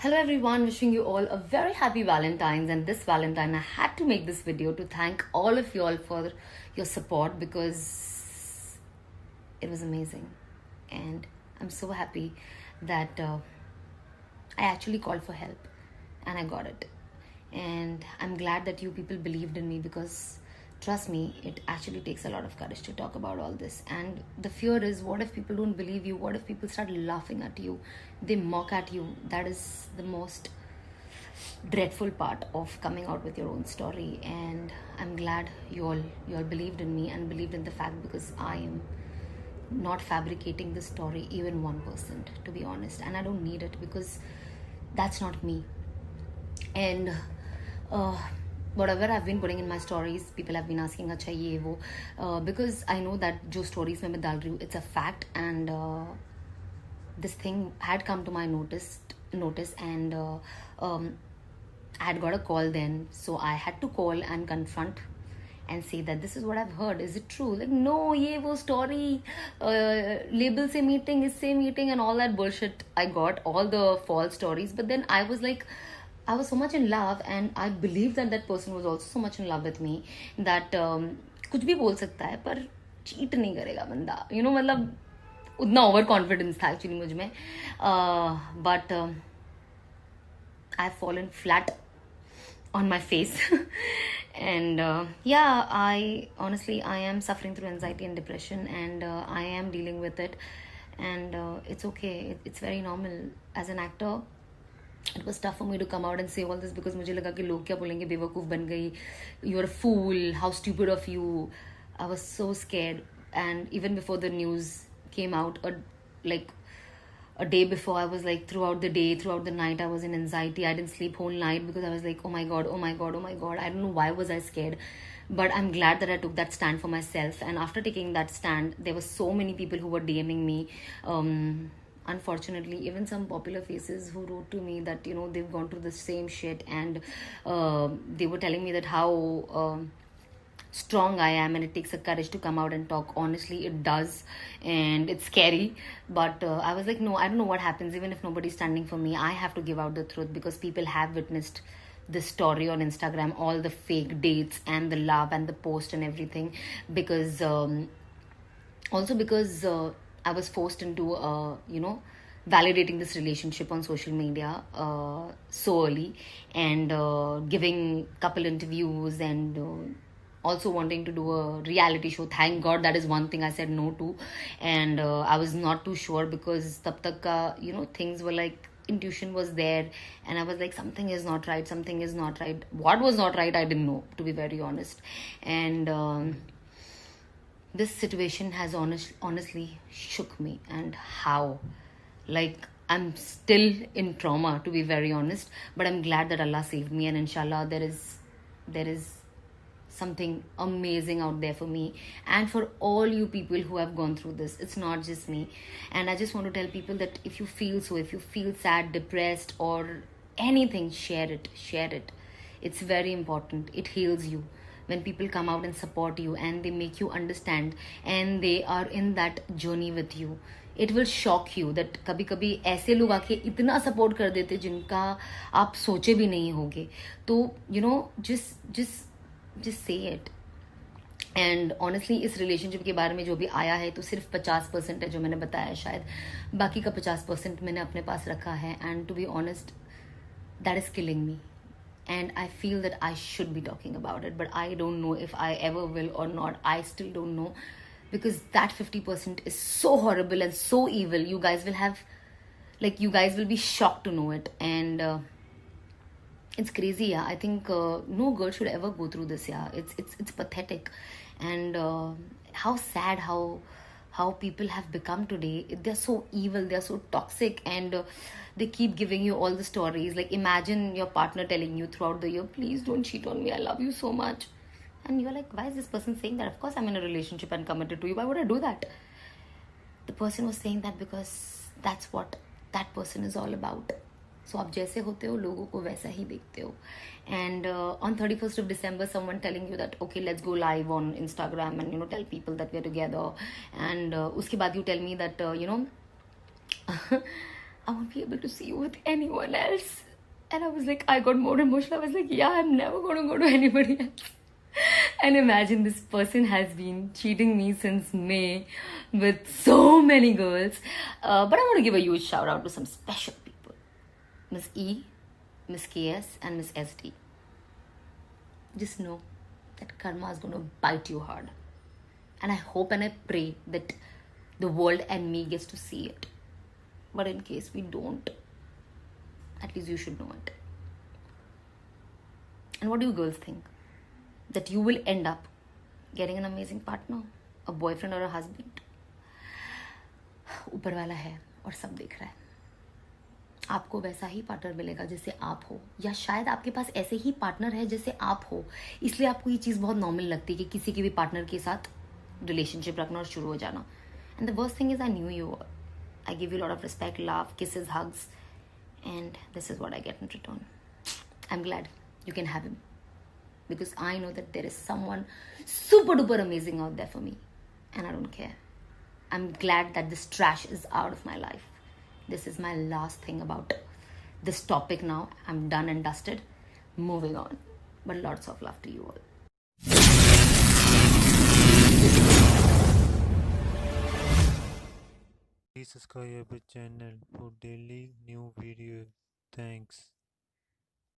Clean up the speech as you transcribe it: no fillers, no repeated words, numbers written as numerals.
Hello everyone, wishing you all a very happy Valentine's. And this Valentine I had to make this video to thank all of you all for your support because it was amazing. And I'm so happy that I actually called for help and I got it. And I'm glad that you people believed in me because trust me, it actually takes a lot of courage to talk about all this. And the fear is, what if people don't believe you? What if people start laughing at you? They mock at you. That is the most dreadful part of coming out with your own story. And I'm glad you all believed in me and believed in the fact, because I am not fabricating this story even 1%, to be honest. And I don't need it because that's not me. And uh, whatever I've been putting in my stories, people have been asking, acha ye wo, because I know that jo stories mein main dal rahi hu, it's a fact. And this thing had come to my notice, and I had got a call then, so I had to call and confront and say that this is what I've heard. Is it true? Like, no, ye wo story, label se meeting, is se meeting, and all that bullshit. I got all the false stories, but then I was like, I was so much in love, and I believe that that person was also so much in love with me that कुछ भी बोल सकता है पर cheat नहीं करेगा बंदा, you know, मतलब उतना ओवर कॉन्फिडेंस था एक्चुअली मुझ में. But I have fallen flat on my face. And yeah, I honestly, I am suffering through anxiety and depression, and I am dealing with it. And it's okay, it's very normal. As an actor, it was tough for me to come out and say all this because मुझे लगा कि लोग क्या बोलेंगे, बेवकूफ़ बन गई, you're a fool, how stupid of you. I was so scared. And even before the news came out, like a day before, I was like, throughout the day, throughout the night, I was in anxiety. I didn't sleep whole night because I was like, oh my god, oh my god, oh my god. I don't know why was I scared, but I'm glad that I took that stand for myself. And after taking that stand, there were so many people who were DMing me, unfortunately even some popular faces who wrote to me that, you know, they've gone through the same shit. And they were telling me that how strong I am, and it takes a courage to come out and talk. Honestly, it does, and it's scary. But I was like, no, I don't know what happens. Even if nobody's standing for me, I have to give out the truth because people have witnessed this story on Instagram, all the fake dates and the love and the post and everything. Because also because I was forced into validating this relationship on social media so early, and giving couple interviews, and also wanting to do a reality show. Thank god, that is one thing I said no to. And I was not too sure because tab tak ka, things were like, intuition was there, and I was like, something is not right, something is not right. What was not right, I didn't know, to be very honest. And this situation has honestly shook me. And how, like, I'm still in trauma, to be very honest, but I'm glad that Allah saved me. And inshallah, there is something amazing out there for me and for all you people who have gone through this. It's not just me. And I just want to tell people that if you feel sad, depressed, or anything, share it. It's very important. It heals you when people come out and support you, and they make you understand, and they are in that journey with you. It will shock you that कभी कभी ऐसे लोग आके इतना support कर देते जिनका आप सोचे भी नहीं होगे. तो just say it. And honestly इस रिलेशनशिप के बारे में जो भी आया है तो सिर्फ 50% है जो मैंने बताया है. शायद बाकी का 50% मैंने अपने पास रखा है. And to be honest, that is killing me. And I feel that I should be talking about it, but I don't know if I ever will or not. I still don't know, because that 50% is so horrible and so evil. You guys will be shocked to know it. And it's crazy. Yeah, I think no girl should ever go through this. Yeah, it's pathetic. And how sad how people have become today. They're so evil, they're so toxic, and they keep giving you all the stories. Like, imagine your partner telling you throughout the year, please don't cheat on me, I love you so much. And you're like, why is this person saying that? Of course I'm in a relationship and committed to you, why would I do that? The person was saying that because that's what that person is all about. So आप जैसे होते हो लोगों को वैसा ही देखते हो. And on 31st of December, someone telling you that, okay, let's go live on Instagram and tell people that we're together. And उसके बाद you tell me that I won't be able to see you with anyone else. And I was like, I got more emotional. I was like, yeah, I'm never going to go to anybody else. And imagine this person has been cheating me since May with so many girls. But I want to give a huge shout out to some special people: Miss E, Miss KS, and Miss SD. Just know that karma is going to bite you hard. And I hope and I pray that the world and me gets to see it. But in case we don't, at least you should know it. And what do you girls think? That you will end up getting an amazing partner, a boyfriend or a husband? ऊपर वाला है और सब देख रहा है. आपको वैसा ही पार्टनर मिलेगा जैसे आप हो, या शायद आपके पास ऐसे ही पार्टनर है जैसे आप हो, इसलिए आपको ये चीज़ बहुत नॉर्मल लगती है कि किसी के भी पार्टनर के साथ रिलेशनशिप रखना और शुरू हो जाना. And the worst thing is I knew you. I give you a lot of respect, love, kisses, hugs, and this is what I get in return. I'm glad you can have him, because I know that there is someone super duper amazing out there for me, and I don't care. I'm glad that this trash is out of my life. This is my last thing about this topic now. I'm done and dusted. Moving on. But lots of love to you all. Please subscribe our channel for daily new videos. Thanks.